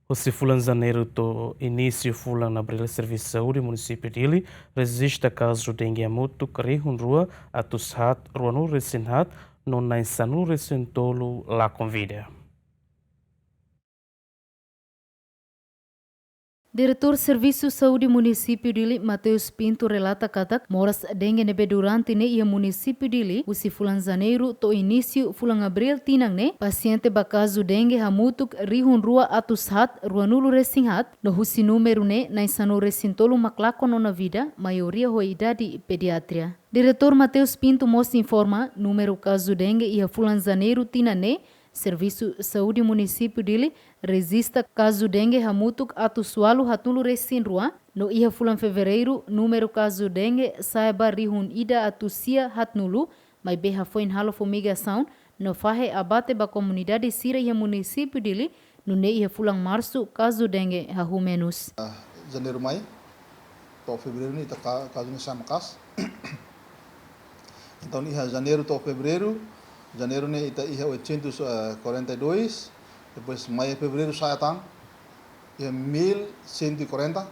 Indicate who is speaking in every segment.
Speaker 1: O fulan janeiro to início fulan abril serviço de saúde município dele resiste caso dengue amuto rihun rua atushat ruanu resinhat non naisanu resintolo la convida.
Speaker 2: Diretor Serviço Saúde Município dele, Mateus Pinto, relata que moras dengue nebe durante ne ia município dele, o si fulan janeiro to início fulan abril tinang ne, paciente bakazu dengue hamutuk rihun rua atushat ruanulu resinhat, no husi número ne na insano resintolo maklako na vida, maioria ho idade pediatria. Diretor Mateus Pinto mos informa, número caso dengue ia fulan janeiro tinang ne, Serviço Saúde Município dele resista caso dengue hamutuk atusualu hatulu resinrua no ia fulan fevereiro número caso dengue saiba rihun ida atusia hatnulu mas beha foi halo fumigação no fahe abate ba comunidade sira ia município dele no ne ia fulan março caso dengue hahu menos
Speaker 3: janeiro mai to fevereiro ni ta caso ni samakas então ni janeiro to fevereiro janeiro ne ita ia 842, depois maio e fevereiro sai tang ia 1140,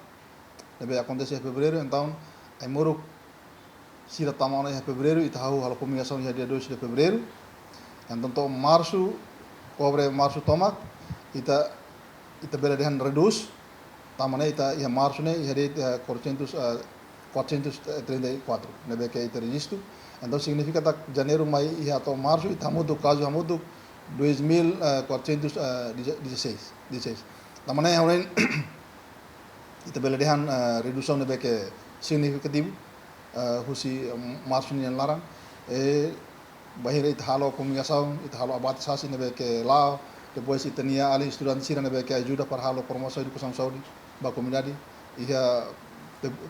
Speaker 3: deve acontecer em fevereiro, então aí moro sira tamana em fevereiro ita halo comunicação dia 2 de fevereiro, então to março cobre março toma ita bela dehan reduz tamana ita ia março ne ia de 434, deve que ita registro. Então significa que janeiro, maio e até março e estamos do caso 2416. Da maneira que kita boleh lihat redução de que significativo, husi março ni larang, bahir itu halo komunikasi, itu halo abatisasi de que lá, depois itu nia ali estudante sira de que ajuda para halo promoção educação saúde, ba comunidade, e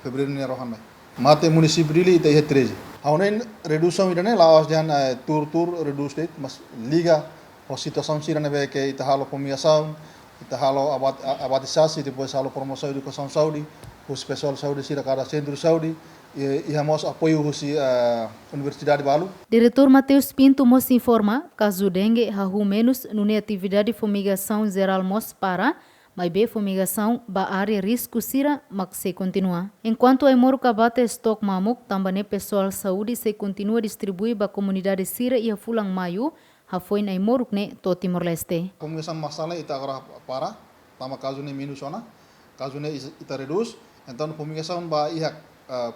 Speaker 3: fevereiro ni rohan mai. Mate município dele itu 13. Haunen redução ida ne lawas dan tur reduce det mas liga a situação sira ne que ita halo comunicação ita halo abatisasi depois halo promoção educação saúde o pessoal saúde sira cada centro saúde e hamos apoio husi universidade balu.
Speaker 2: Diretor Mateus Pinto mos informa caso dengue hahu menos nune atividade fumigação geral mos para mas be fumigação ba área risco sira mak se continua. Enquanto a moro kabate stok mamuk tambane pessoal saúde se continua distribuir ba comunidade sira ia fulang maio ha foi na moruk ne to Timor Leste.
Speaker 3: Fumigação masalah ita agora para tama caso ne minus ona caso ne ita reduz então fumigação ba ia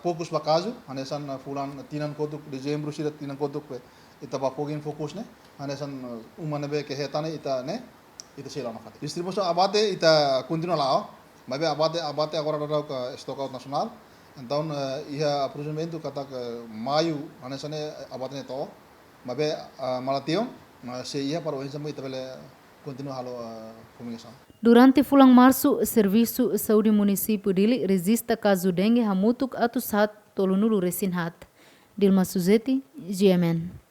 Speaker 3: fokus ba caso hanesan fulan tinan koduk dezembro sira tinan koduk ita ba pogin fokus ne hanesan umane be ke hetane ita ne itu sih lama kali. Distribusi abate ita continua lá, mas abate agora ada ke stock out nasional. Então ia aprofundamento kata ke maio, anesane abate neto, mas malatio, mas se ia para o ensino ita bele continua halo comunicação.
Speaker 2: Durante fulang março, Serviço Saúde Município dele resista caso dengue hamutuk atusat tolunulu resinhat. Dilma Suzeti, GMN.